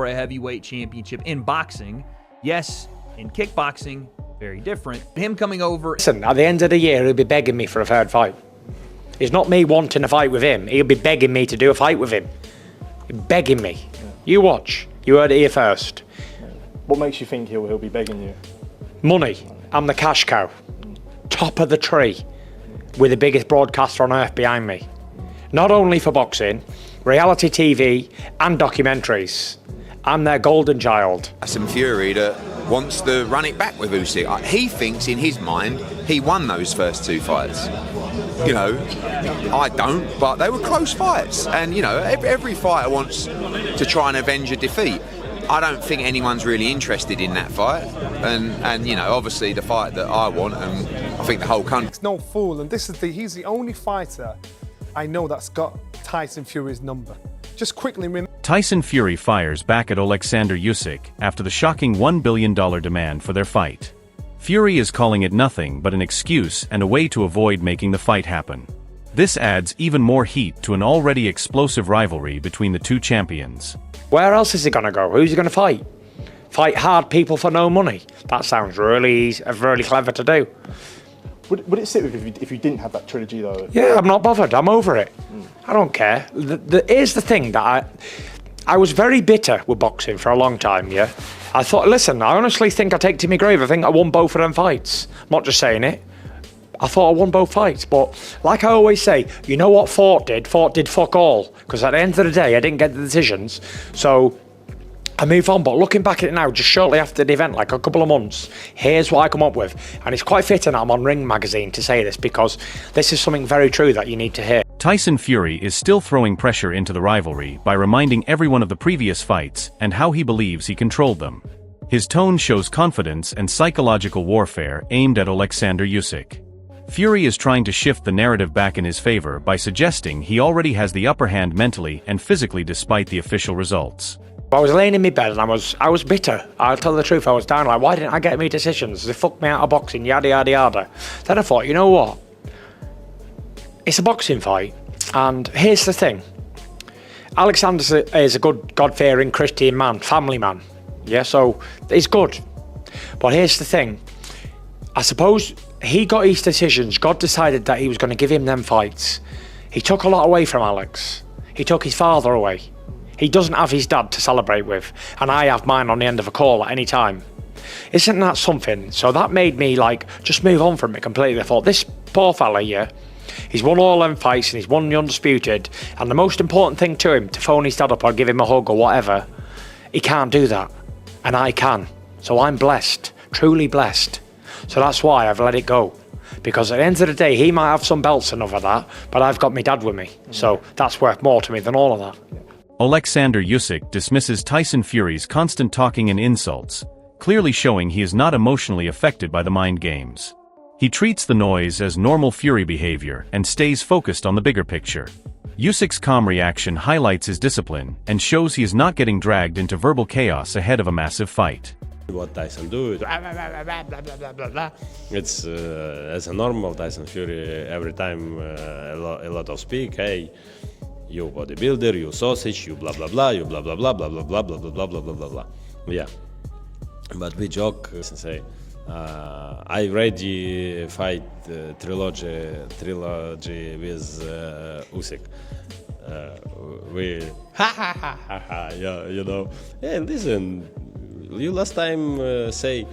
for a heavyweight championship in boxing. Yes, in kickboxing, very different. Him coming over. Listen, at the end of the year, he'll be begging me for a third fight. It's not me wanting a fight with him. He'll be begging me to do a fight with him. Begging me. Yeah. You watch. You heard it here first. Yeah. What makes you think he'll be begging you? Money. I'm the cash cow. Top of the tree. With the biggest broadcaster on earth behind me. Not only for boxing, reality TV and documentaries. I'm their golden child. Tyson Fury that wants to run it back with Usyk. He thinks in his mind he won those first two fights. You know, I don't, but they were close fights. And, you know, every fighter wants to try and avenge a defeat. I don't think anyone's really interested in that fight. And you know, obviously the fight that I want, and I think the whole country. It's no fool, and he's the only fighter I know that's got Tyson Fury's number. Just quickly. Tyson Fury fires back at Oleksandr Usyk after the shocking $1 billion demand for their fight. Fury is calling it nothing but an excuse and a way to avoid making the fight happen. This adds even more heat to an already explosive rivalry between the two champions. Where else is he going to go? Who's he going to fight? Fight hard people for no money? That sounds really clever to do. Would it sit with you if you didn't have that trilogy though? Yeah, I'm not bothered. I'm over it. I don't care. Here's the thing that I was very bitter with boxing for a long time, yeah? I thought, listen, I honestly think I take to my grave. I think I won both of them fights. I'm not just saying it. I thought I won both fights, but like I always say, you know what Fort did? Fort did fuck all. Because at the end of the day, I didn't get the decisions. So I move on, but looking back at it now, just shortly after the event, like a couple of months, here's what I come up with. And it's quite fitting I'm on Ring magazine to say this, because this is something very true that you need to hear. Tyson Fury is still throwing pressure into the rivalry by reminding everyone of the previous fights and how he believes he controlled them. His tone shows confidence and psychological warfare aimed at Oleksandr Usyk. Fury is trying to shift the narrative back in his favor by suggesting he already has the upper hand mentally and physically despite the official results. I was laying in my bed and I was bitter. I'll tell the truth, I was down like, why didn't I get me decisions? They fucked me out of boxing, yada yada yada. Then I thought, you know what? It's a boxing fight, and here's the thing. Oleksandr is a good, God-fearing Christian man, family man. Yeah, so he's good. But here's the thing. I suppose he got his decisions. God decided that he was going to give him them fights. He took a lot away from Alex. He took his father away. He doesn't have his dad to celebrate with, and I have mine on the end of a call at any time. Isn't that something? So that made me like just move on from it completely. I thought, this poor fella here, he's won all them fights and he's won the Undisputed, and the most important thing to him, to phone his dad up or give him a hug or whatever, he can't do that, and I can. So I'm blessed, truly blessed. So that's why I've let it go. Because at the end of the day, he might have some belts and other that, but I've got my dad with me. So that's worth more to me than all of that. Oleksandr Usyk dismisses Tyson Fury's constant talking and insults, clearly showing he is not emotionally affected by the mind games. He treats the noise as normal Fury behavior and stays focused on the bigger picture. Usyk's calm reaction highlights his discipline and shows he is not getting dragged into verbal chaos ahead of a massive fight. What Tyson do, it's as a normal Tyson Fury, every time a lot of speak, hey, you bodybuilder, you sausage, you blah blah blah, you blah blah blah blah blah blah blah blah blah blah blah blah blah. Yeah, but we joke and say, I ready fight trilogy with Usyk. We ha ha ha ha ha. Yeah, you know. Hey, listen, you last time say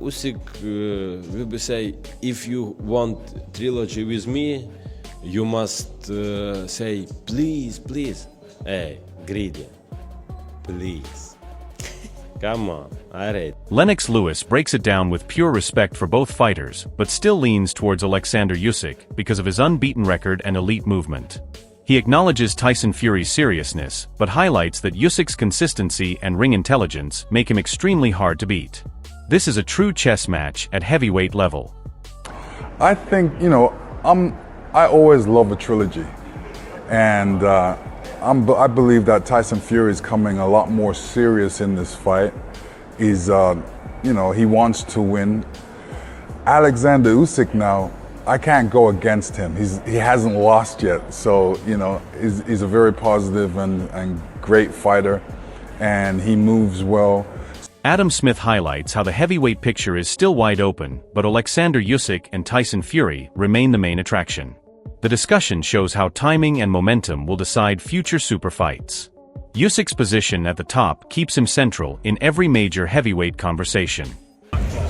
Usyk will be say, if you want trilogy with me, you must say, please, please. Hey, greedy, please. Come on, alright. Lennox Lewis breaks it down with pure respect for both fighters, but still leans towards Oleksandr Usyk because of his unbeaten record and elite movement. He acknowledges Tyson Fury's seriousness, but highlights that Usyk's consistency and ring intelligence make him extremely hard to beat. This is a true chess match at heavyweight level. I think, you know, I always love a trilogy, and I believe that Tyson Fury is coming a lot more serious in this fight. He's, you know, he wants to win. Oleksandr Usyk now, I can't go against him. He hasn't lost yet, so you know he's a very positive and great fighter, and he moves well. Adam Smith highlights how the heavyweight picture is still wide open, but Oleksandr Usyk and Tyson Fury remain the main attraction. The discussion shows how timing and momentum will decide future super fights. Usyk's position at the top keeps him central in every major heavyweight conversation.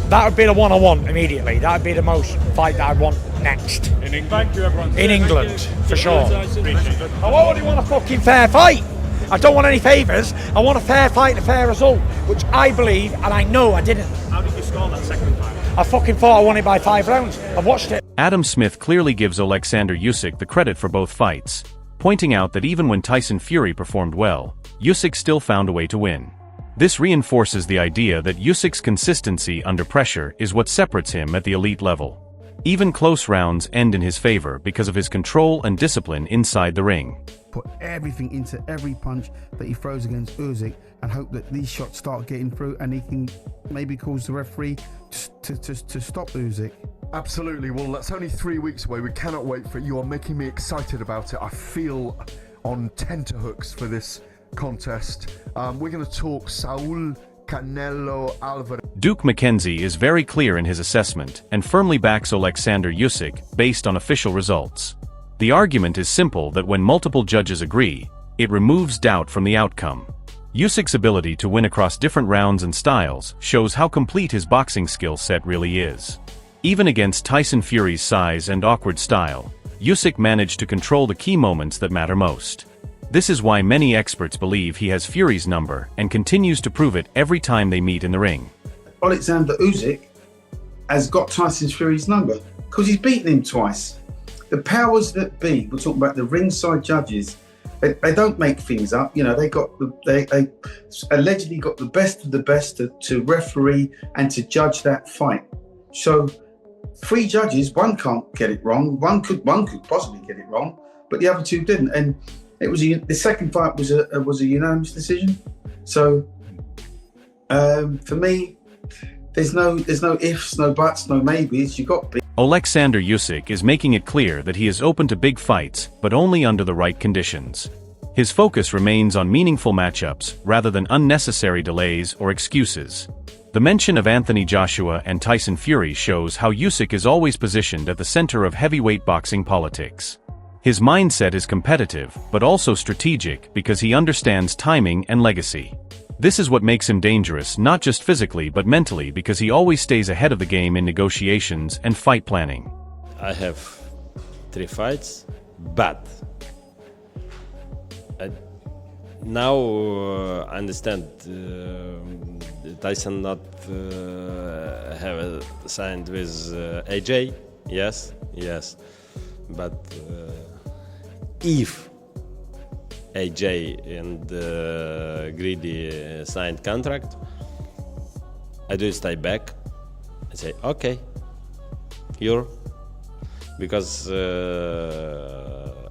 That would be the one I want immediately. That would be the most fight that I want next. In England? In England, for sure. I only want a fucking fair fight. I don't want any favours. I want a fair fight and a fair result, which I believe and I know I didn't. How did you score that second time? I fucking thought I won it by 5 rounds. I've watched it. Adam Smith clearly gives Oleksandr Usyk the credit for both fights, pointing out that even when Tyson Fury performed well, Usyk still found a way to win. This reinforces the idea that Usyk's consistency under pressure is what separates him at the elite level. Even close rounds end in his favor because of his control and discipline inside the ring. Put everything into every punch that he throws against Usyk and hope that these shots start getting through and he can maybe cause the referee to stop Usyk. Absolutely. Well, that's only 3 weeks away. We cannot wait for it. You are making me excited about it. I feel on tenterhooks for this contest. We're going to talk Saul Canelo Alvarez. Duke McKenzie is very clear in his assessment and firmly backs Oleksandr Usyk based on official results. The argument is simple that when multiple judges agree, it removes doubt from the outcome. Usyk's ability to win across different rounds and styles shows how complete his boxing skill set really is. Even against Tyson Fury's size and awkward style, Usyk managed to control the key moments that matter most. This is why many experts believe he has Fury's number and continues to prove it every time they meet in the ring. Oleksandr Usyk has got Tyson Fury's number because he's beaten him twice. The powers that be, we're talking about the ringside judges, they don't make things up. You know, they allegedly got the best of the best to referee and to judge that fight. So 3 judges, one can't get it wrong, one could possibly get it wrong, but the other 2 didn't. And it was the second fight was a unanimous decision. So for me, there's no ifs, no buts, no maybes. You got. Oleksandr Usyk is making it clear that he is open to big fights, but only under the right conditions. His focus remains on meaningful matchups rather than unnecessary delays or excuses. The mention of Anthony Joshua and Tyson Fury shows how Usyk is always positioned at the center of heavyweight boxing politics. His mindset is competitive, but also strategic because he understands timing and legacy. This is what makes him dangerous not just physically but mentally because he always stays ahead of the game in negotiations and fight planning. I have 3 fights, but now I understand Tyson not have signed with AJ. Yes, but if AJ and Greedy signed contract, I do stay back and say, okay, you're, because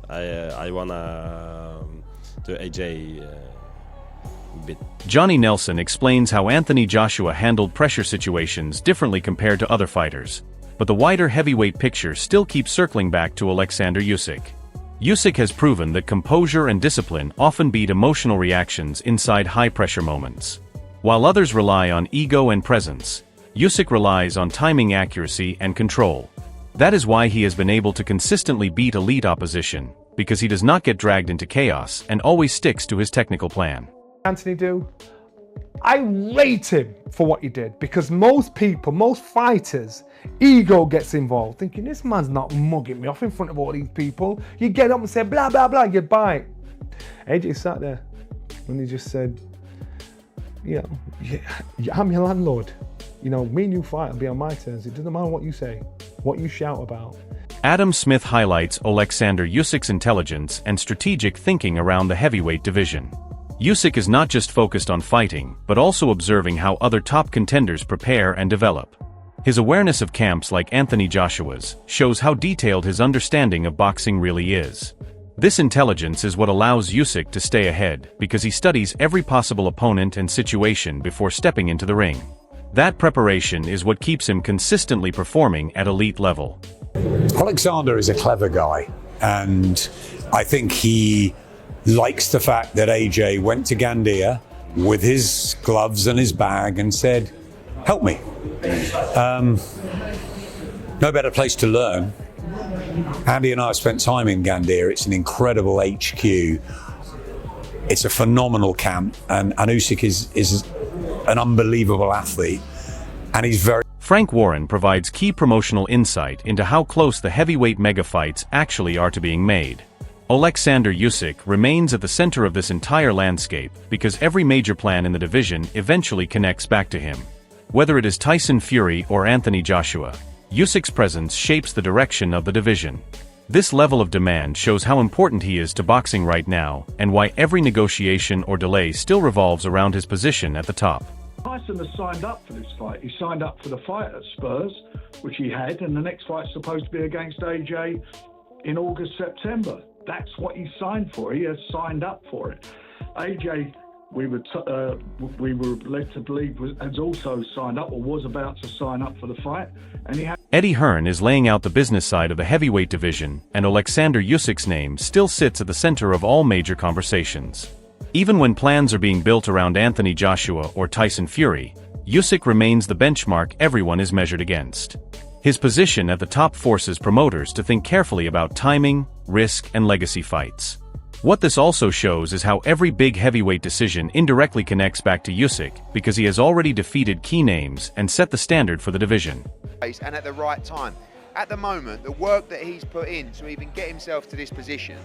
I wanna do AJ bit. Johnny Nelson explains how Anthony Joshua handled pressure situations differently compared to other fighters, but the wider heavyweight picture still keeps circling back to Oleksandr Usyk. Usyk has proven that composure and discipline often beat emotional reactions inside high-pressure moments. While others rely on ego and presence, Usyk relies on timing accuracy and control. That is why he has been able to consistently beat elite opposition, because he does not get dragged into chaos and always sticks to his technical plan. Anthony do? I rate him for what he did because most people, most fighters, ego gets involved, thinking this man's not mugging me off in front of all these people. You get up and say blah blah blah, you bite. AJ sat there and he just said, yeah, I'm your landlord. You know, me and you fight, will be on my terms. It doesn't matter what you say, what you shout about. Adam Smith highlights Oleksandr Usyk's intelligence and strategic thinking around the heavyweight division. Usyk is not just focused on fighting, but also observing how other top contenders prepare and develop. His awareness of camps like Anthony Joshua's shows how detailed his understanding of boxing really is. This intelligence is what allows Usyk to stay ahead because he studies every possible opponent and situation before stepping into the ring. That preparation is what keeps him consistently performing at elite level. Oleksandr is a clever guy, and I think he likes the fact that AJ went to Gandia with his gloves and his bag and said, help me. No better place to learn. Andy and I have spent time in Gandir. It's an incredible HQ. It's a phenomenal camp, and Usyk is an unbelievable athlete, and he's very... Frank Warren provides key promotional insight into how close the heavyweight mega fights actually are to being made. Oleksandr Usyk remains at the center of this entire landscape because every major plan in the division eventually connects back to him. Whether it is Tyson Fury or Anthony Joshua, Usyk's presence shapes the direction of the division. This level of demand shows how important he is to boxing right now, and why every negotiation or delay still revolves around his position at the top. Tyson has signed up for this fight. He signed up for the fight at Spurs, which he had, and the next fight's supposed to be against AJ in August, September. That's what he signed for. He has signed up for it. AJ, we were led to believe, has also signed up, or was about to sign up for the fight, and he had... Eddie Hearn is laying out the business side of the heavyweight division, and Oleksandr Usyk's name still sits at the center of all major conversations. Even when plans are being built around Anthony Joshua or Tyson Fury, Usyk remains the benchmark everyone is measured against. His position at the top forces promoters to think carefully about timing, risk, and legacy fights. What this also shows is how every big heavyweight decision indirectly connects back to Usyk, because he has already defeated key names and set the standard for the division. And at the right time. At the moment, the work that he's put in to even get himself to this position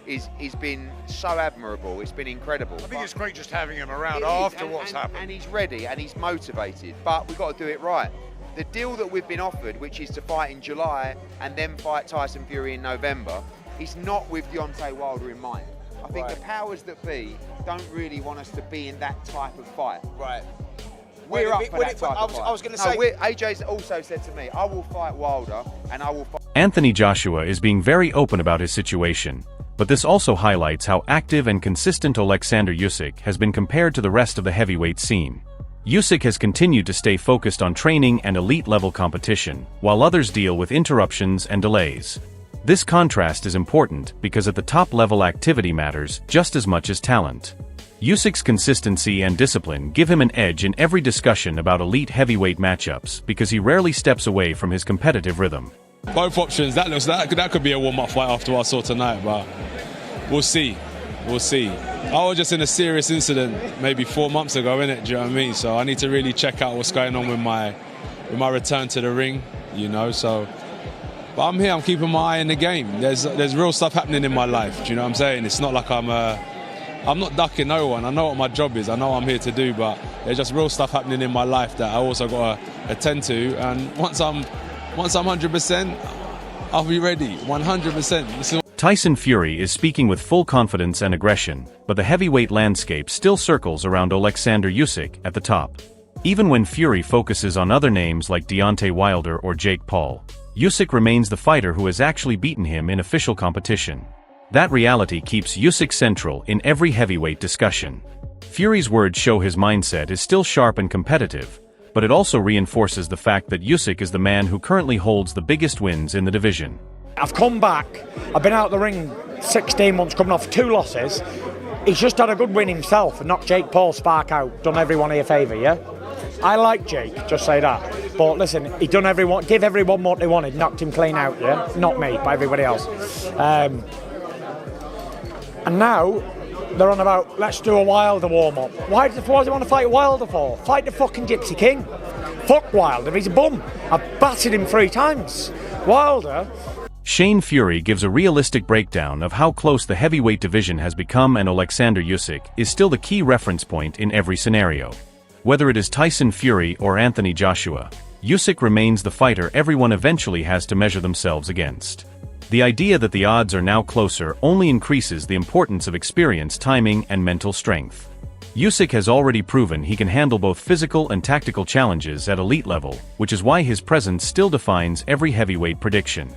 is been so admirable. It's been incredible. I think it's great just having him around after what's happened. And he's ready and he's motivated, but we've got to do it right. The deal that we've been offered, which is to fight in July and then fight Tyson Fury in November, is not with Deontay Wilder in mind. I think the powers that be don't really want us to be in that type of fight. Right. We're up for that type of fight. I was going to say... AJ's also said to me, I will fight Wilder and I will fight... Anthony Joshua is being very open about his situation, but this also highlights how active and consistent Oleksandr Usyk has been compared to the rest of the heavyweight scene. Usyk has continued to stay focused on training and elite-level competition, while others deal with interruptions and delays. This contrast is important because at the top-level activity matters just as much as talent. Usyk's consistency and discipline give him an edge in every discussion about elite heavyweight matchups because he rarely steps away from his competitive rhythm. Both options, that could be a warm-up fight after what I saw tonight, but we'll see. We'll see. I was just in a serious incident maybe 4 months ago, innit? Do you know what I mean? So I need to really check out what's going on with my return to the ring, you know, so... But I'm here, I'm keeping my eye in the game. There's real stuff happening in my life, do you know what I'm saying? It's not like I'm not ducking no one. I know what my job is, I know what I'm here to do, but there's just real stuff happening in my life that I also got to attend to, and once I'm 100%, I'll be ready, 100%. Tyson Fury is speaking with full confidence and aggression, but the heavyweight landscape still circles around Oleksandr Usyk at the top. Even when Fury focuses on other names like Deontay Wilder or Jake Paul, Usyk remains the fighter who has actually beaten him in official competition. That reality keeps Usyk central in every heavyweight discussion. Fury's words show his mindset is still sharp and competitive, but it also reinforces the fact that Usyk is the man who currently holds the biggest wins in the division. I've come back, I've been out the ring 16 months, coming off 2 losses. He's just had a good win himself and knocked Jake Paul's spark out, done everyone a favour, yeah? I like Jake, just say that. But listen, he give everyone what they wanted, knocked him clean out, yeah? Not me, but everybody else. And now, they're on about, let's do a Wilder warm-up. Why do they want to fight Wilder for? Fight the fucking Gypsy King. Fuck Wilder, he's a bum. I've battered him 3 times. Wilder... Shane Fury gives a realistic breakdown of how close the heavyweight division has become, and Oleksandr Usyk is still the key reference point in every scenario. Whether it is Tyson Fury or Anthony Joshua, Usyk remains the fighter everyone eventually has to measure themselves against. The idea that the odds are now closer only increases the importance of experience, timing, and mental strength. Usyk has already proven he can handle both physical and tactical challenges at elite level, which is why his presence still defines every heavyweight prediction.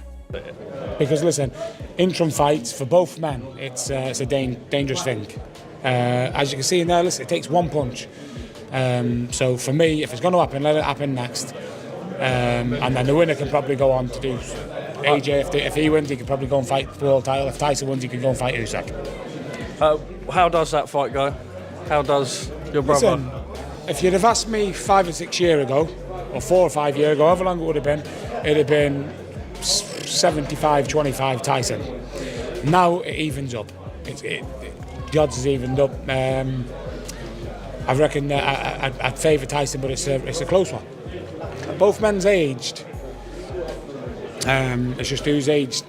Because listen, interim fights for both men, it's a dangerous thing. As you can see in there, listen, it takes 1 punch. So for me, if it's going to happen, let it happen next. And then the winner can probably go on to do AJ. If he wins, he can probably go and fight the world title. If Tyson wins, he can go and fight Usyk. How does that fight go? How does your brother? Listen, if you'd have asked me 5 or 6 years ago, or 4 or 5 years ago, however long it would have been, it'd have been 75-25 Tyson. Now it evens up. The odds has evened up. I reckon I'd favour Tyson, but it's a close one. Both men's aged. It's just who's aged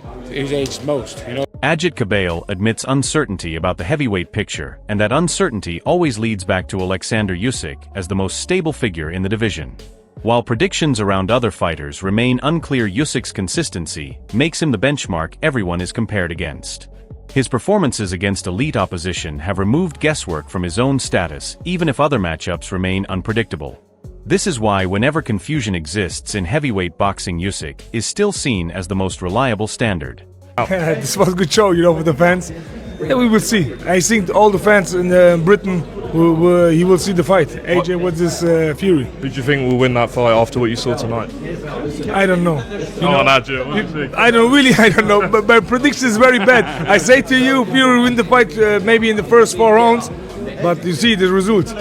most, you know. Ajit Kabale admits uncertainty about the heavyweight picture, and that uncertainty always leads back to Oleksandr Usyk as the most stable figure in the division. While predictions around other fighters remain unclear, Usyk's consistency makes him the benchmark everyone is compared against. His performances against elite opposition have removed guesswork from his own status, even if other matchups remain unpredictable. This is why whenever confusion exists in heavyweight boxing, Usyk is still seen as the most reliable standard. This was a good show, you know, for the fans. Yeah, we will see. I think all the fans in Britain he will see the fight. AJ versus Fury. Who do you think will win that fight after what you saw tonight? I don't know. I don't know. But my prediction is very bad. I say to you, Fury will win the fight maybe in the first 4 rounds. But you see the result.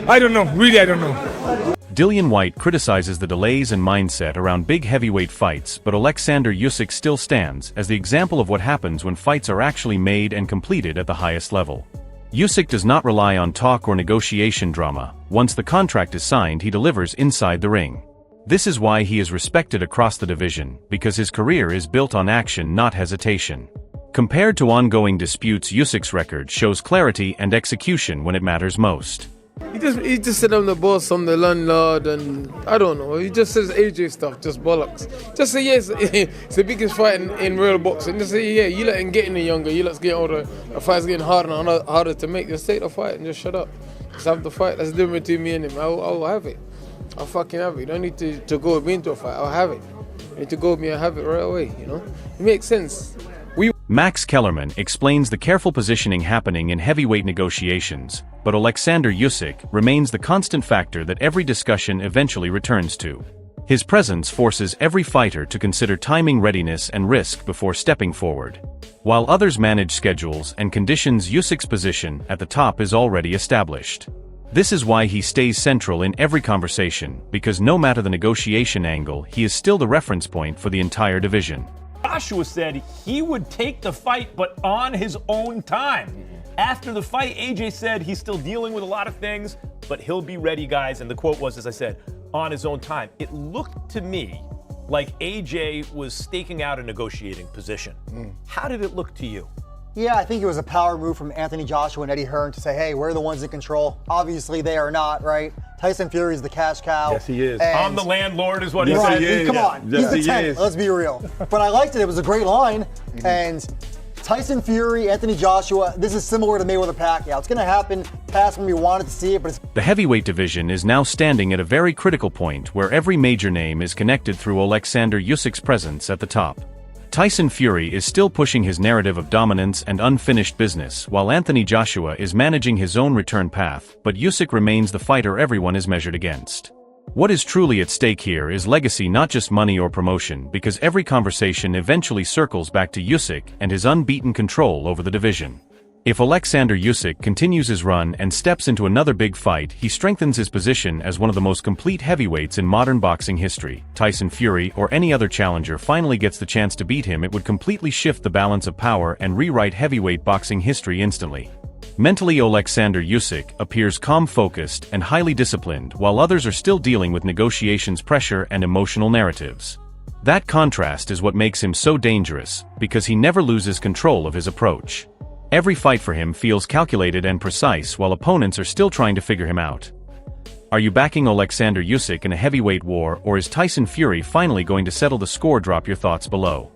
I don't know. Really, I don't know. Dillian Whyte criticizes the delays and mindset around big heavyweight fights, but Oleksandr Usyk still stands as the example of what happens when fights are actually made and completed at the highest level. Usyk does not rely on talk or negotiation drama. Once the contract is signed, he delivers inside the ring. This is why he is respected across the division, because his career is built on action, not hesitation. Compared to ongoing disputes, Usyk's record shows clarity and execution when it matters most. He just said I'm the boss, I'm the landlord, and I don't know. He just says AJ stuff, just bollocks. Just say yes, it's the biggest fight in real boxing. Just say yeah, you let him get any younger, you let's get older. The fight's getting harder and harder to make. Just take the fight and just shut up. Just have the fight. That's the difference between me and him. I'll have it. I'll fucking have it. You don't need to go with me into a fight. I'll have it. You need to go with me and have it right away, you know? It makes sense. Max Kellerman explains the careful positioning happening in heavyweight negotiations, but Oleksandr Usyk remains the constant factor that every discussion eventually returns to. His presence forces every fighter to consider timing, readiness, and risk before stepping forward. While others manage schedules and conditions, Usyk's position at the top is already established. This is why he stays central in every conversation, because no matter the negotiation angle, he is still the reference point for the entire division. Joshua said he would take the fight, but on his own time. After the fight, AJ said he's still dealing with a lot of things, but he'll be ready, guys. And the quote was, as I said, on his own time. It looked to me like AJ was staking out a negotiating position. How did it look to you? Yeah, I think it was a power move from Anthony Joshua and Eddie Hearn to say, hey, we're the ones in control. Obviously, they are not, right? Tyson Fury is the cash cow. Yes, he is. I'm the landlord is what he right, said. Come on, yes, he's the tenant, let's be real. But I liked it, it was a great line. And Tyson Fury, Anthony Joshua, this is similar to Mayweather-Pacquiao. It's going to happen past when we wanted to see it, but it's... The heavyweight division is now standing at a very critical point where every major name is connected through Oleksandr Usyk's presence at the top. Tyson Fury is still pushing his narrative of dominance and unfinished business, while Anthony Joshua is managing his own return path, but Usyk remains the fighter everyone is measured against. What is truly at stake here is legacy, not just money or promotion, because every conversation eventually circles back to Usyk and his unbeaten control over the division. If Oleksandr Usyk continues his run and steps into another big fight, he strengthens his position as one of the most complete heavyweights in modern boxing history. Tyson Fury or any other challenger finally gets the chance to beat him, it would completely shift the balance of power and rewrite heavyweight boxing history instantly. Mentally, Oleksandr Usyk appears calm, focused, and highly disciplined, while others are still dealing with negotiations, pressure, and emotional narratives. That contrast is what makes him so dangerous, because he never loses control of his approach. Every fight for him feels calculated and precise, while opponents are still trying to figure him out. Are you backing Oleksandr Usyk in a heavyweight war, or is Tyson Fury finally going to settle the score? Drop your thoughts below.